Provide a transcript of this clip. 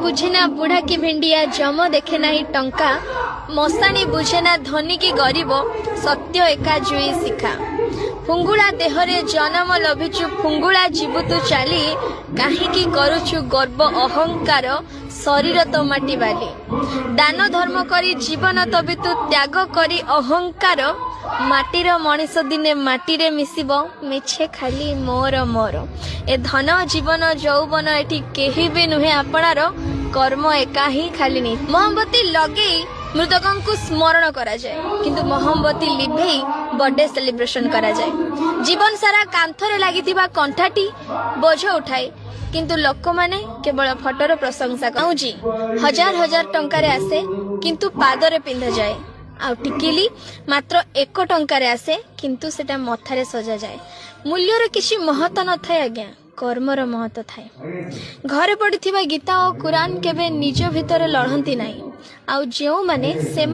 बुझेना बुढ़ा की भिंडिया जम देखे नहीं टंका मशाणी बुझेना धनी की गरीब सत्य एका जुई शिखा फुंगुला देहरे जन्म लभिचु फुंगुला जीवु तु चाली काहीकि करुचु गर्व अहंकार शरीर तो माटी बाली दान धर्म करी जीवन तबि तु त्याग करी अहंकार माटीर मनीष दिने माटीरे मिसिब मिछे खाली मोर मोर ए धन जीवन यौवन एठी केही भी नुहे आपणार कर्म एका ही खाली नहीं मोहब्बती लगे मृतकों को स्मरण करा जाए किंतु मोहब्बती लिभे बर्थडे सेलिब्रेशन करा जाए जीवन सारा कांथरे लागिथिबा कंठाटी बोझ उठाए किंतु लोक माने केवल फटोर प्रशंसा कौजी हजार हजार टंकारे आसे किंतु पादरे पिंधा जाए आ टिकिली मात्र 1 टंकारे आसे किंतु सेटा मथारे सजा जाए मूल्यर किसी महत्व न थाए आज्ञा कर्मर महत्व थाए घरे पड़िथिबा गीता और कुरान केबे निज भितर लढ़ंती नाही आउ जेउ माने से